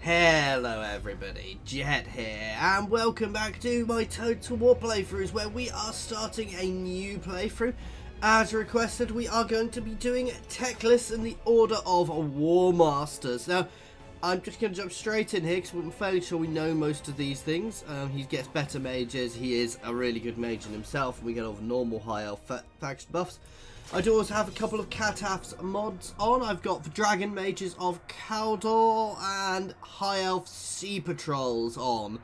Hello everybody, Jet here, and welcome back to my Total War playthroughs, where we are starting a new playthrough. As requested, we are going to be doing Teclis in the order of WARHAMMER. Now, I'm just going to jump straight in here, because I'm fairly sure we know most of these things. He gets better mages, he is a really good mage in himself, and we get all the normal high elf faction buffs. I do also have a couple of Cataph's mods on. I've got the Dragon Mages of Caledor and High Elf Sea Patrols on.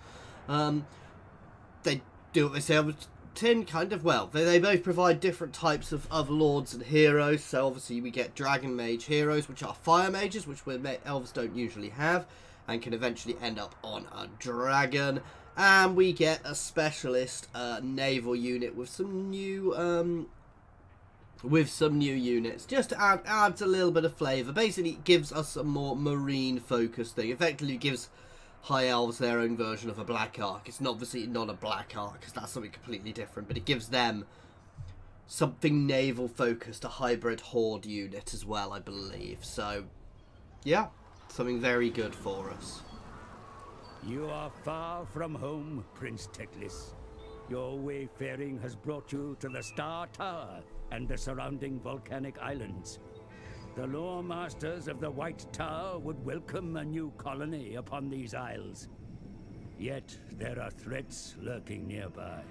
They do what they say on the tin, kind of. Well, they both provide different types of lords and heroes. So obviously we get Dragon Mage heroes, which are fire mages, which elves don't usually have, and can eventually end up on a dragon. And we get a specialist naval unit with some new units, just to adds a little bit of flavour. Basically, it gives us a more marine focused thing. Effectively, it gives High Elves their own version of a Black Ark. It's obviously not a Black Ark, because that's something completely different, but it gives them something naval focused, a hybrid horde unit as well, I believe. So, yeah, something very good for us. You are far from home, Prince Teclis. Your wayfaring has brought you to the Star Tower and the surrounding volcanic islands. The Loremasters of the White Tower would welcome a new colony upon these isles. Yet there are threats lurking nearby.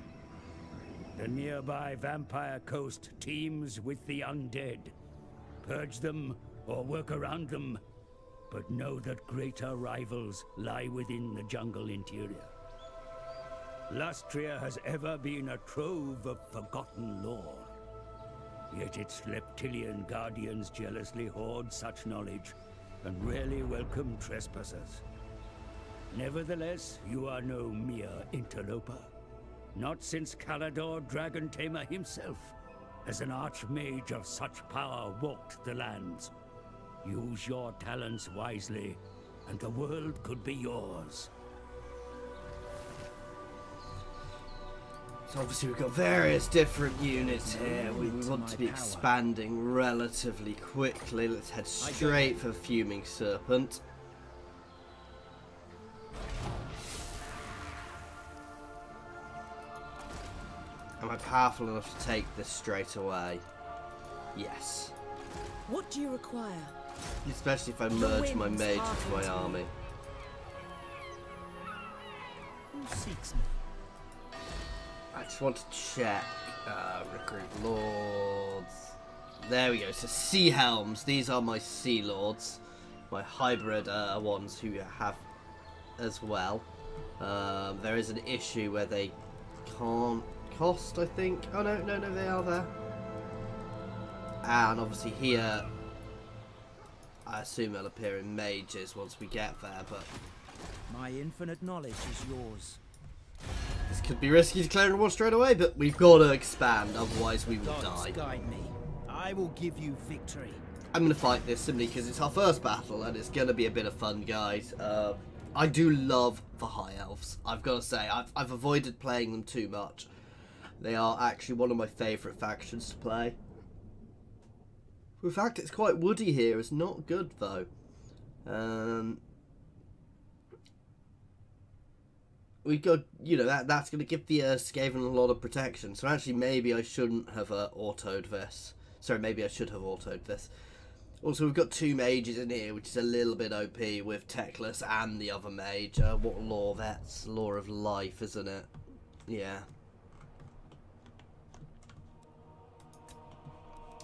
The nearby vampire coast teems with the undead. Purge them or work around them, but know that greater rivals lie within the jungle interior. Lustria has ever been a trove of forgotten lore. Yet its reptilian guardians jealously hoard such knowledge and rarely welcome trespassers. Nevertheless, you are no mere interloper. Not since Caledor Dragon Tamer himself has an archmage of such power walked the lands. Use your talents wisely, and the world could be yours. So obviously we've got various different units here. We want to be expanding relatively quickly. Let's head straight for the Fuming Serpent. Am I powerful enough to take this straight away? Yes. What do you require? Especially if I merge my mage into my army. Who seeks me? I just want to check. Recruit lords. There we go. So sea helms. These are my sea lords, my hybrid ones who have as well. There is an issue where they can't cost, I think. Oh no, they are there. And obviously here, I assume they'll appear in mages once we get there. But my infinite knowledge is yours. This could be risky declaring war straight away, but we've got to expand, otherwise we will die. Guide me. I will give you victory. I'm going to fight this simply because it's our first battle, and it's going to be a bit of fun, guys. I do love the High Elves. I've got to say, I've avoided playing them too much. They are actually one of my favourite factions to play. In fact, it's quite woody here. It's not good, though. We got, you know, that's going to give the Skaven a lot of protection. So actually, maybe I shouldn't have autoed this. Sorry, maybe I should have autoed this. Also, we've got two mages in here, which is a little bit OP with Teclis and the other mage. What lore? That's Lore of Life, isn't it? Yeah.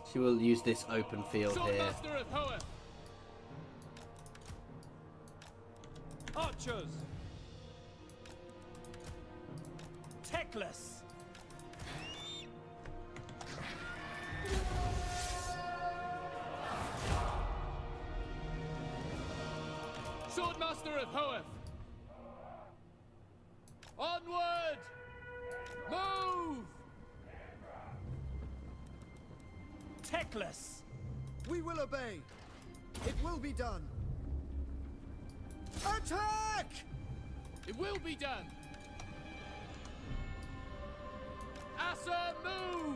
So we'll use this open field here. Archers! Teclis! Swordmaster of Hoeth! Onward! Move! Teclis! We will obey. It will be done. Attack! It will be done! Asa, move!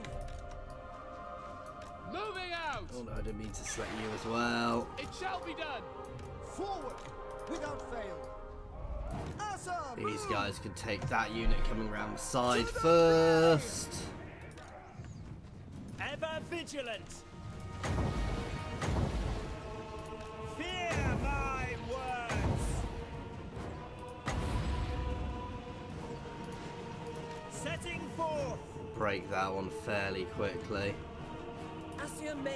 Moving out! Oh no, I didn't mean to select you as well. It shall be done! Forward! without fail. Asa, These move! guys could take that unit coming around the side first. Ever vigilant. Fear my words. Setting forth. Break that one fairly quickly. Assia Mage.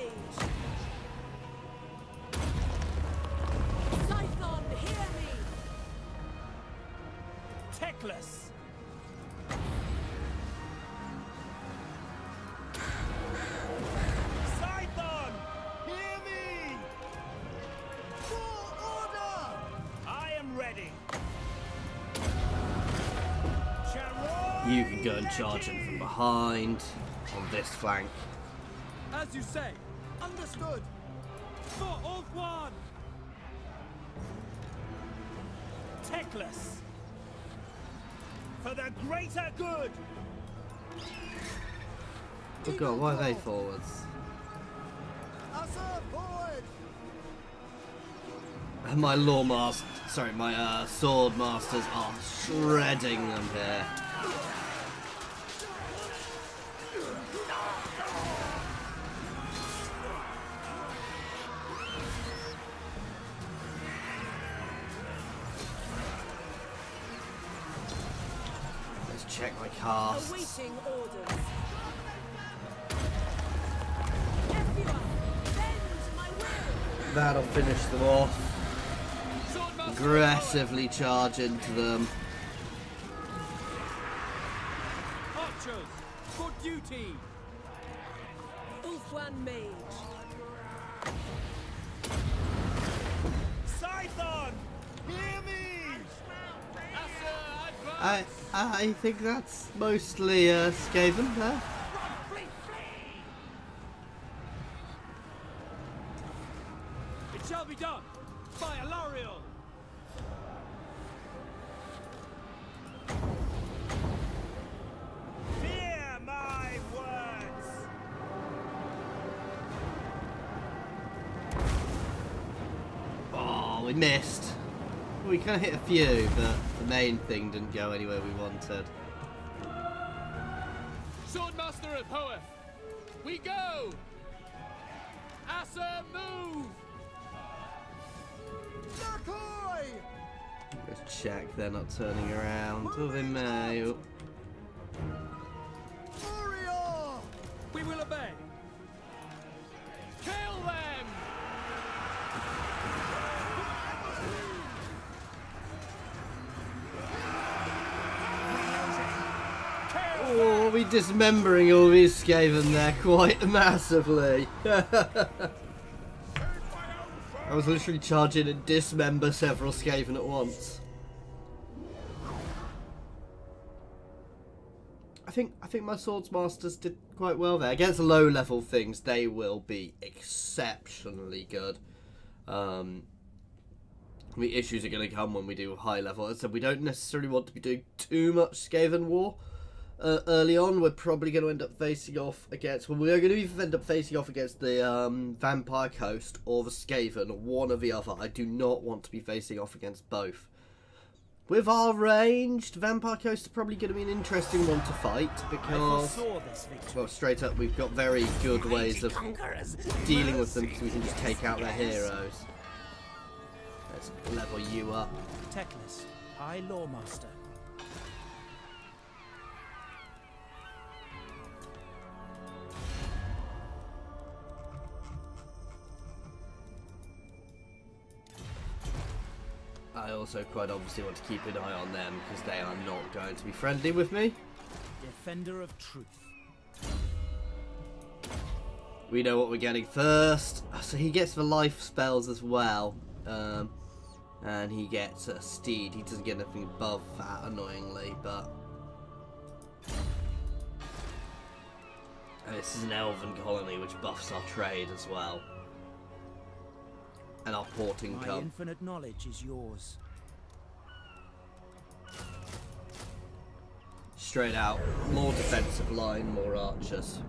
Scython, hear me! Teclis. Scython, hear me! For order! I am ready. Charol You can go and charge in from behind on this flank. As you say. Understood. For all one. Teclis. For the greater good. Oh god, why are they forwards? Asa, forward! And my my sword masters are shredding them here. Let's check my casts. Awaiting orders. Everyone, bend my will! That'll finish them off. Swordmaster Aggressively charge into them. Archers, for duty. Ulfwan Mage. Scython, hear me! Asa, advance. I think that's mostly Skaven there. It shall be done. By Alariel. Fear my words. Oh, we missed. We kind of hit a few, but the main thing didn't go anywhere we wanted. Swordmaster of Hoeth. We go. Asa, move. Nakoi! Let's check they're not turning around. Oh, they may. Oh. Warrior! We will obey. Kill them. Oh, we dismembering all these Skaven there quite massively. I was literally charging and dismember several Skaven at once. I think my Swordsmasters did quite well there. Against low level things, they will be exceptionally good. The issues are going to come when we do high level. As I said, we don't necessarily want to be doing too much Skaven war. Early on, we're probably going to end up facing off against... Well, we're going to either end up facing off against the Vampire Coast or the Skaven, one or the other. I do not want to be facing off against both. With our ranged, Vampire Coast is probably going to be an interesting one to fight because... Well, straight up, we've got very good ways of dealing with them because we can just take out their heroes. Let's level you up. Teclis, High Loremaster. I also quite obviously want to keep an eye on them because they are not going to be friendly with me. Defender of truth. We know what we're getting first. So he gets the life spells as well. And he gets a steed. He doesn't get anything above that, annoyingly, but... And this is an elven colony which buffs our trade as well. And our port My income. infinite knowledge is yours. Straight out. More defensive line, more archers.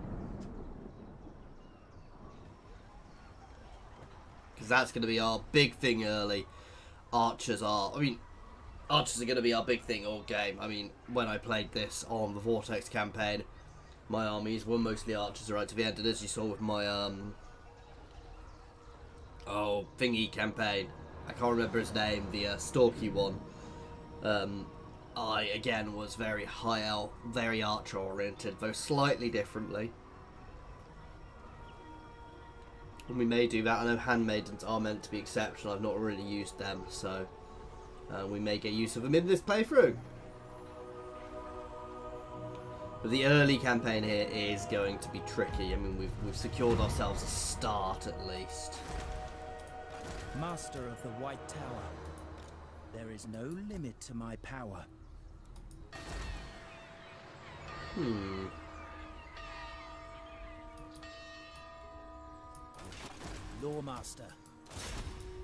Because that's going to be our big thing early. archers are... I mean, archers are going to be our big thing all game. I mean, when I played this on the Vortex campaign, my armies were mostly archers right to the end. And as you saw with my, thingy campaign, I can't remember his name, the Stalky one. I, again, was very very archer-oriented, though slightly differently. And we may do that. I know handmaidens are meant to be exceptional. I've not really used them, so we may get use of them in this playthrough. But the early campaign here is going to be tricky. I mean, we've secured ourselves a start at least. Master of the White Tower, there is no limit to my power. Loremaster.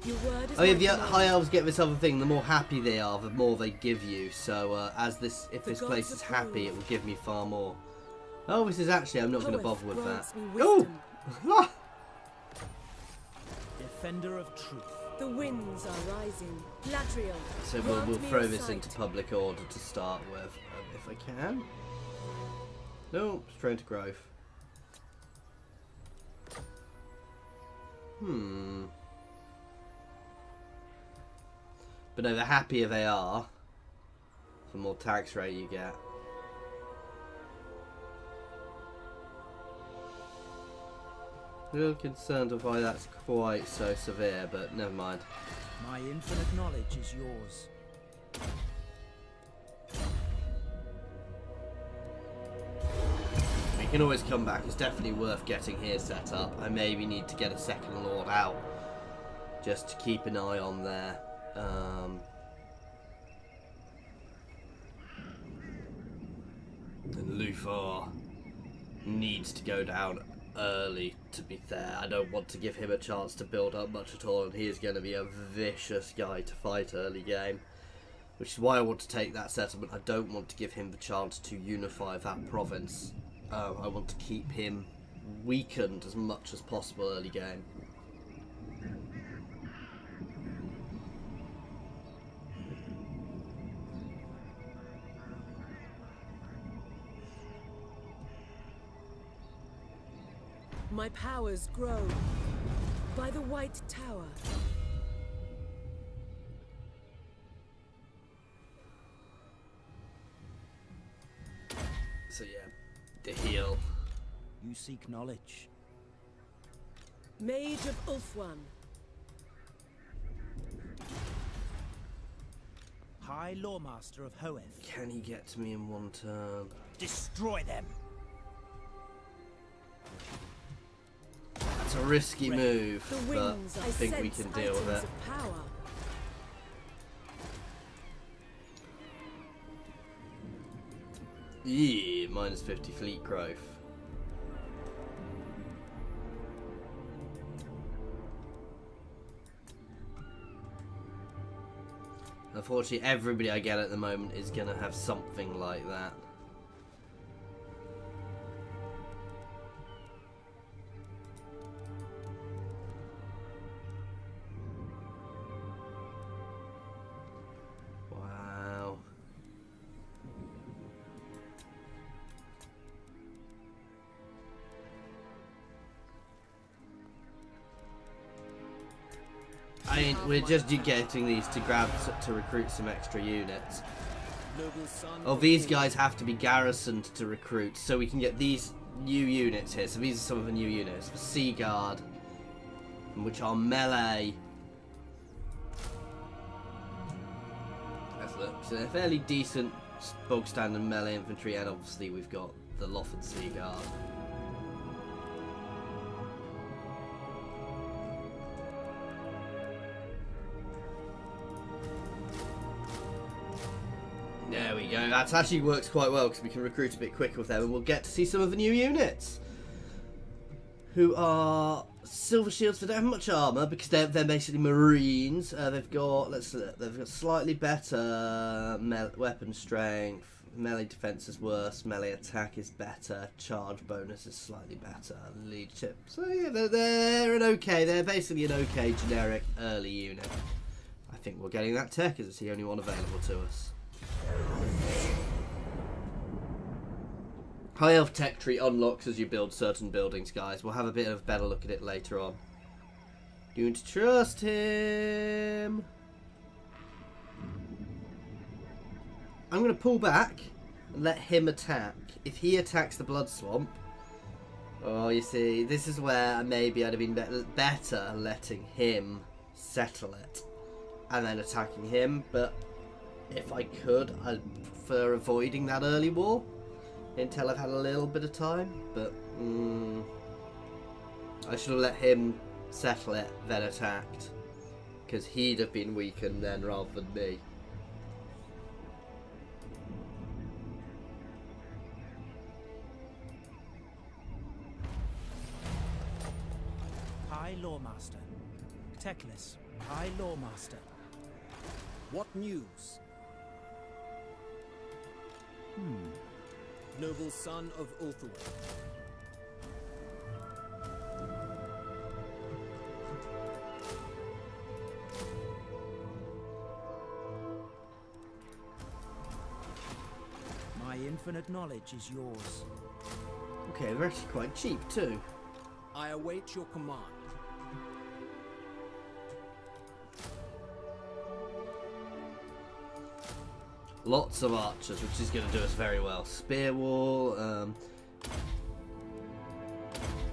Your word is Oh yeah, my the command. high elves get this other thing. The more happy they are, the more they give you. So if this The place gods is happy, approve. it will give me far more. Oh, this is actually... I'm not going to Poeth bother with that. grants me Oh! wisdom. Defender of truth. The winds are rising. Ladriel, So grant we'll me throw your this sight. into public order to start with, if I can. No, straight to growth. But no, the happier they are, the more tax rate you get. A little concerned of why that's quite so severe, but never mind. My infinite knowledge is yours. We can always come back. It's definitely worth getting here set up. I maybe need to get a second lord out just to keep an eye on there. And Luthor needs to go down early, to be fair. I don't want to give him a chance to build up much at all, and he is going to be a vicious guy to fight early game. Which is why I want to take that settlement. I don't want to give him the chance to unify that province. I want to keep him weakened as much as possible early game. My powers grow by the White Tower. So yeah, the heal. You seek knowledge. Mage of Ulfwan. High Loremaster of Hoeth. Can he get to me in one turn? Destroy them. It's a risky move, The but winds I think we can deal with it. Of power. Yeah, minus 50 fleet growth. Unfortunately, everybody I get at the moment is going to have something like that. Wow. I mean, we're just getting these to grab, to recruit some extra units. Oh, these guys have to be garrisoned to recruit, so we can get these new units here. So these are some of the new units. The Sea Guard, which are melee. Let's look. So they're fairly decent bog standard melee infantry, and obviously we've got the Lothard Sea Guard. There we go. That actually works quite well because we can recruit a bit quicker with them, and we'll get to see some of the new units, who are Silver Shields. They don't have much armor because they're basically Marines. They've got they've got slightly better weapon strength. Melee defense is worse. Melee attack is better. Charge bonus is slightly better. Leadership. So yeah, they're an okay. They're basically an okay generic early unit. I think we're getting that tech as it's the only one available to us. High Elf tech tree unlocks as you build certain buildings, guys. We'll have a bit of a better look at it later on. Don't trust him. I'm going to pull back and let him attack. If he attacks the Blood Swamp... Oh, you see, this is where maybe I'd have been better letting him settle it. And then attacking him. But if I could, I'd prefer avoiding that early war. Until I've had a little bit of time. But, I should have let him settle it, then attacked. Because he'd have been weakened then rather than me. High Loremaster. Teclis, High Loremaster. What news? Noble son of Ulthuan. My infinite knowledge is yours. Okay, they're actually quite cheap too. I await your command. Lots of archers, which is going to do us very well. Spear wall,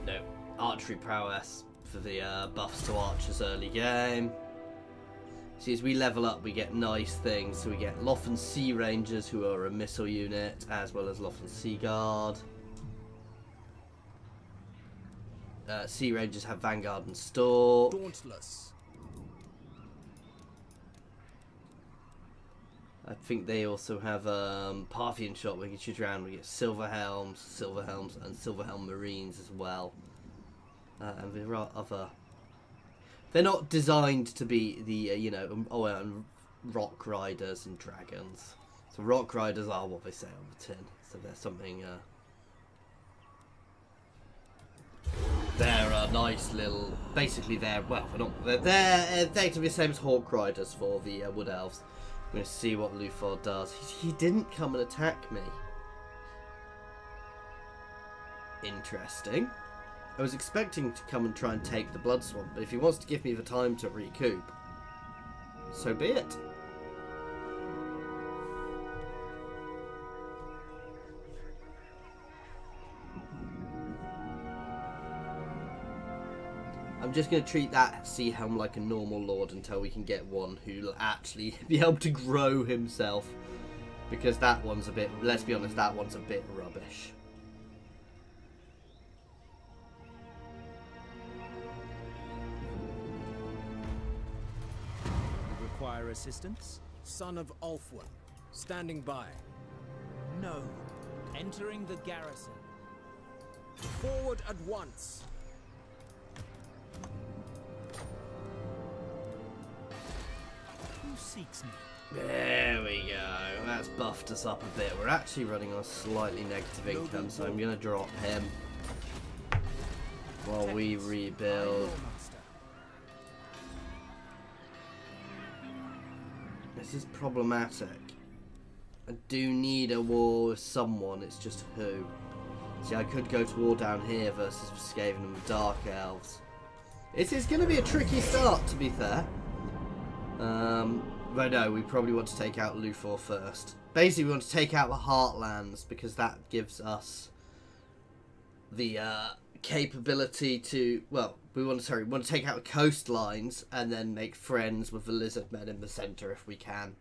no, archery prowess for the buffs to archers early game. See, as we level up, we get nice things. So we get Lothan Sea Rangers, who are a missile unit, as well as Lothan Sea Guard. Sea Rangers have Vanguard and Stalk. Dauntless. I think they also have Parthian shot. We can shoot around. We get Silver Helms, and Silver Helm Marines as well. And there are other. They're not designed to be the you know, and Rock Riders and Dragons. So Rock Riders are what they say on the tin. So there's something. They're a nice little. Basically, they're well. They're effectively the same as Hawk Riders for the Wood Elves. I'm going to see what Luthor does. He didn't come and attack me. Interesting. I was expecting to come and try and take the Blood Swamp, but if he wants to give me the time to recoup, so be it. I'm just going to treat that Sea Helm like a normal lord until we can get one who'll actually be able to grow himself. Because that one's a bit, let's be honest, that one's a bit rubbish. Require assistance? Son of Ulthuan. Standing by. No. Entering the garrison. Forward at once. Who seeks me? There we go. That's buffed us up a bit. We're actually running on a slightly negative income, so I'm going to drop him while we rebuild. This is problematic. I do need a war with someone, it's just who. See, I could go to war down here versus Skaven and the Dark Elves. It is going to be a tricky start, to be fair. But no, we probably want to take out Luthor first. Basically, we want to take out the Heartlands because that gives us the capability to, well, we want to take out the coastlines and then make friends with the lizard men in the center if we can.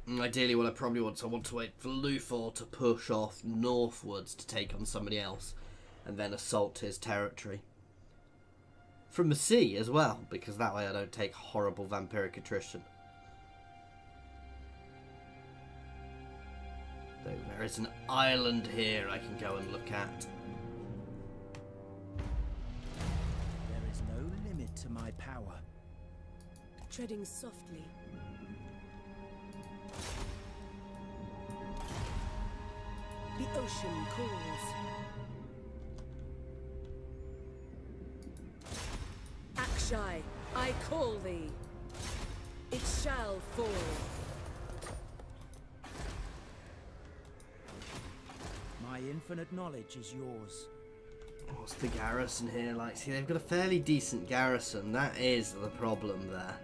And ideally, what I want to wait for Luthor to push off northwards to take on somebody else and then assault his territory. From the sea as well, because that way I don't take horrible vampiric attrition. Though there is an island here I can go and look at. There is no limit to my power. Treading softly. The ocean calls. shy. I call thee. It shall fall. My infinite knowledge is yours. What's the garrison here like? See, they've got a fairly decent garrison. That is the problem there.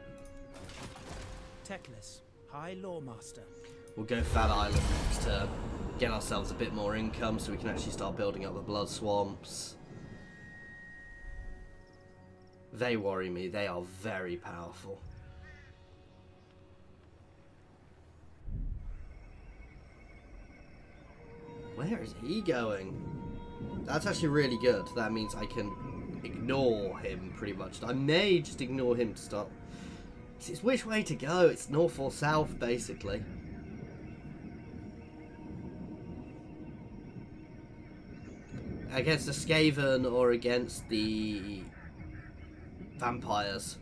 Teclis, High Loremaster. We'll go Fat Island next turn. Get ourselves a bit more income so we can actually start building up the blood swamps. They worry me. They are very powerful. Where is he going? That's actually really good. That means I can ignore him pretty much. I may just ignore him to start. It's which way to go. It's north or south, basically. Against the Skaven or against the vampires.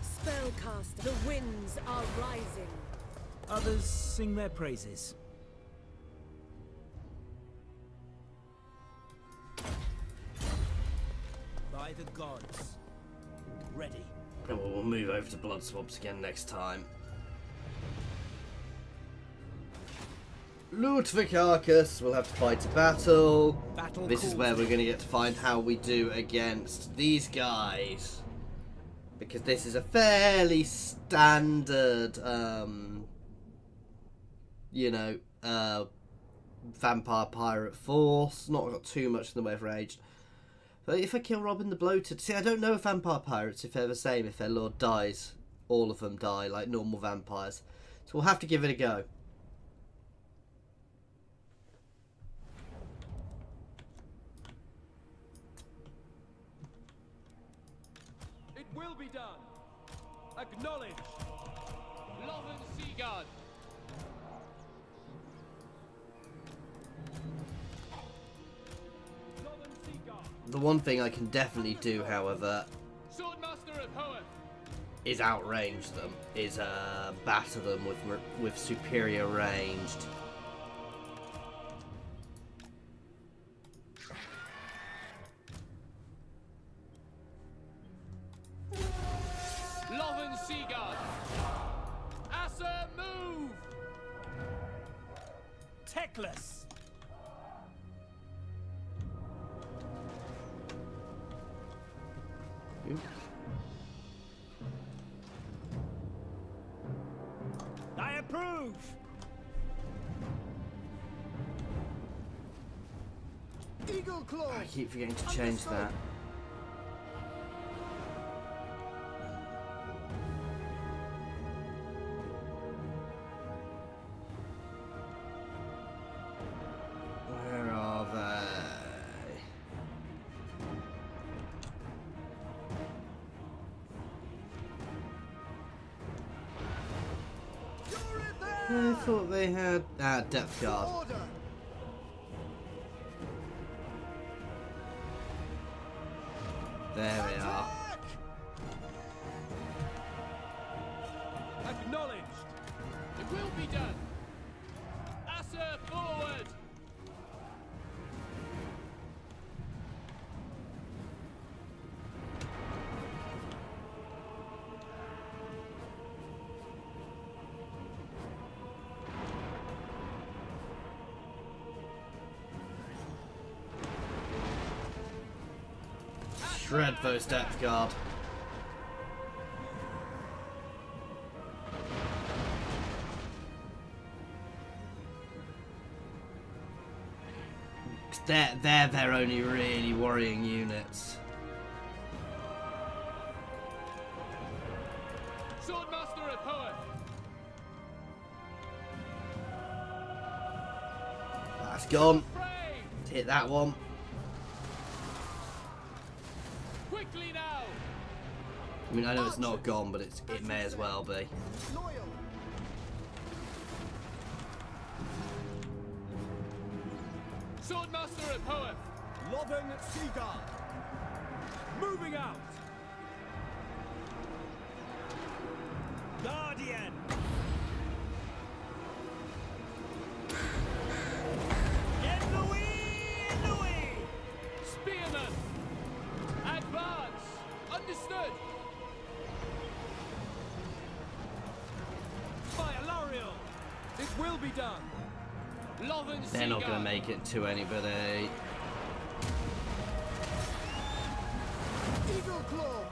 Spellcaster, the winds are rising. Others sing their praises. By the gods. Ready. And we'll move over to blood swamps again next time. Loot the carcass. We'll have to fight a battle. This is where we're going to get to find how we do against these guys. Because this is a fairly standard, you know, vampire pirate force. Not got too much in the way of rage. But if I kill Robin the Bloated... See, I don't know if vampire pirates, if they're the same, if their lord dies. All of them die, like normal vampires. So we'll have to give it a go. It will be done. Acknowledge. Loven Seagard. The one thing I can definitely do, however, Swordmaster of Hoeth. is outrange them, is batter them with superior ranged. Loven Seagard. Asa move. Teclis! I approve! Eagle Claw! I keep forgetting to change that. Where are they? I thought they had depth guard. Order! There we are. Acknowledged. It will be done. Asa forward. Shred those depth guard. They're their only really worrying units. Swordmaster of Hoeth. That's gone. Brave. Hit that one. Quickly now. I mean, I know it's not gone, but it may as well be. Loyal! Swordmaster of Hoeth. Loven Seaguard. Moving out. Guardian! Louis! Spearman. Advance. Understood. Fire L'Oreal. It will be done. Loven They're not going to Seaguard. make it to anybody. Eagle Claw.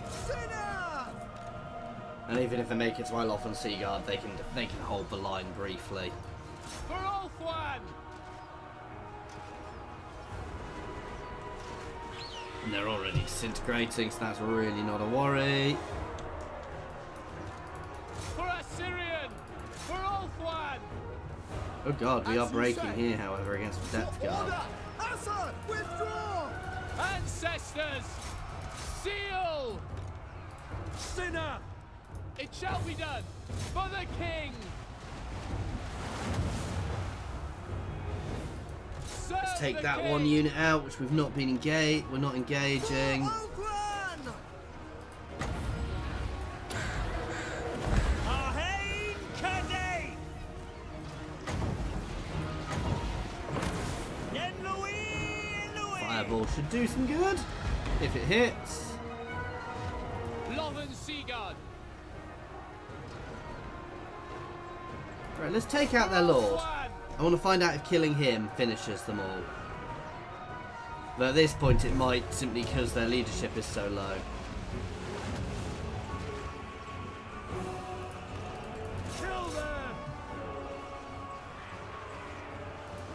Sinner! And even if they make it to Iloth and Seaguard, they can hold the line briefly. For Ulthwan. And they're already disintegrating, so that's really not a worry. For Assyrian. For Ulthwan. Oh god, we are As you breaking say. here, however, against the Depth Guard. Order! Assad, withdraw! Ancestors. Seal. Sinner! It shall be done. For the king. Let's take that one unit out, which we've not been engaged. We're not engaging. Ulthran! Arhain Cadet! Louis! Fireball should do some good if it hits. Loven Seaguard. Right, let's take out their lord. I want to find out if killing him finishes them all. But at this point it might, simply because their leadership is so low. Kill them!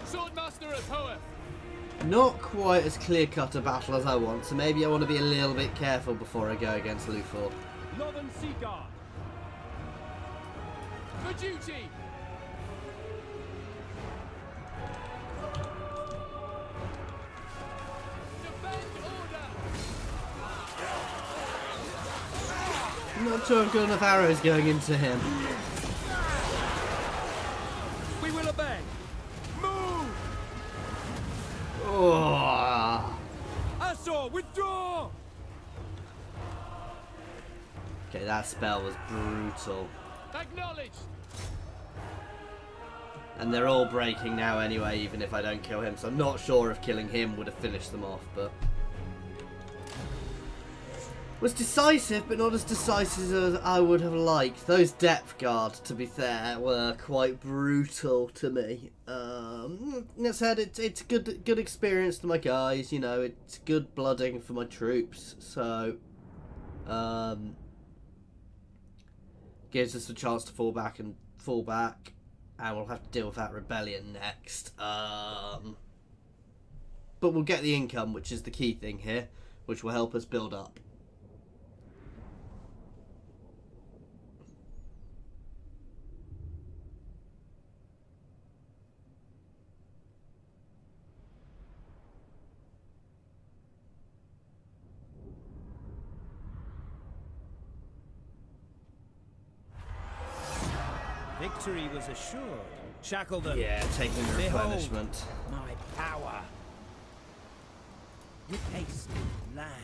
Swordmaster of Hoeth. Not quite as clear-cut a battle as I want, so maybe I want to be a little bit careful before I go against Luthor. Loven Seaguard. For duty! Defend order! I'm not sure I've got enough arrows going into him. We will obey! Move! Oh. Assor, withdraw! Okay, that spell was brutal. Acknowledged! And they're all breaking now anyway, even if I don't kill him. So I'm not sure if killing him would have finished them off, but... was decisive, but not as decisive as I would have liked. Those depth guards, to be fair, were quite brutal to me. That said, it's good experience to my guys, you know, it's good blooding for my troops, so... gives us a chance to fall back, and we'll have to deal with that rebellion next. But we'll get the income, which is the key thing here, which will help us build up. Victory was assured. Shackle them. Yeah, taking the Behold replenishment. my power. With haste, land.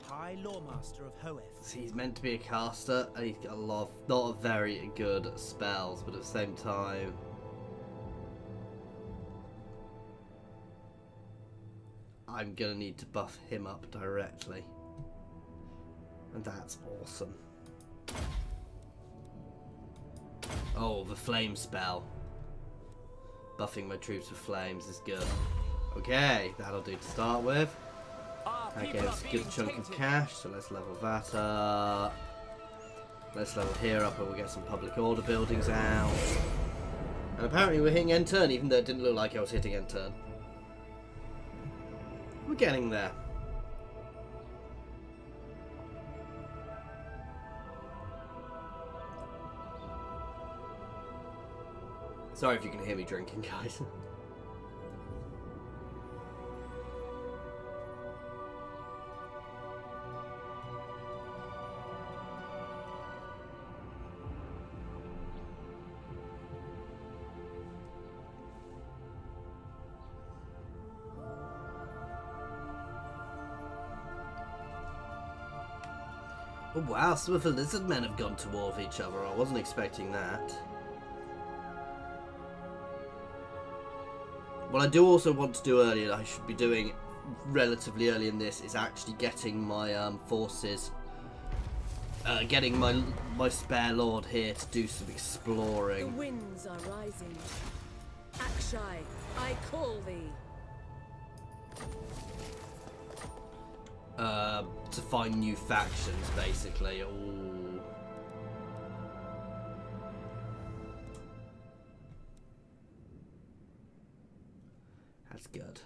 High Loremaster of Hoeth. See, he's meant to be a caster, and he's got a lot of not very good spells, but at the same time... I'm gonna need to buff him up directly. And that's awesome. Oh, the flame spell. Buffing my troops with flames is good. Okay, that'll do to start with. That gave us a good chunk of cash, so let's level that up. Let's level here up and we'll get some public order buildings out. And apparently we're hitting end turn, even though it didn't look like I was hitting end turn. We're getting there. Sorry if you can hear me drinking, guys. Oh wow, some of the lizard men have gone to war with each other. I wasn't expecting that. What I do also want to do earlier, I should be doing relatively early in this, is actually getting my forces, getting my spare lord here to do some exploring. The winds are rising. Akshai, I call thee. To find new factions, basically. Ooh. That's good.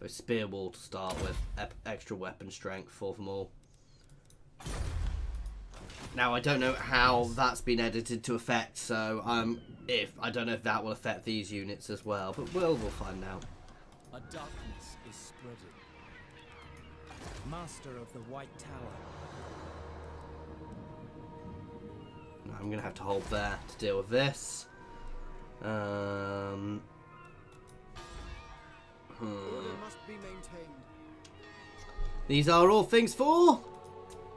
So spear wall to start with, extra weapon strength for them all. Now I don't know how that's been edited to affect, so I don't know if that will affect these units as well, but we'll find out. A darkness is spreading. Master of the White Tower. I'm gonna have to hold there to deal with this. Order must be maintained. These are all things for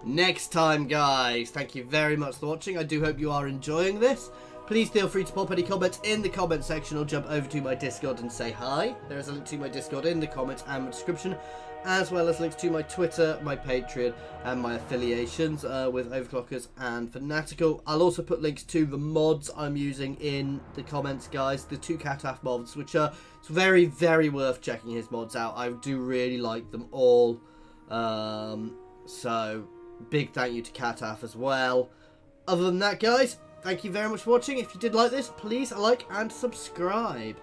next time, guys. Thank you very much for watching. I do hope you are enjoying this. Please feel free to pop any comments in the comment section or jump over to my Discord and say hi. There is a link to my Discord in the comments and the description, as well as links to my Twitter, my Patreon, and my affiliations with Overclockers and Fanatical. I'll also put links to the mods I'm using in the comments, guys. The 2 Cataph mods, which are very, very worth checking his mods out. I do really like them all. So, big thank you to Cataph as well. Other than that, guys, thank you very much for watching. If you did like this, please like and subscribe.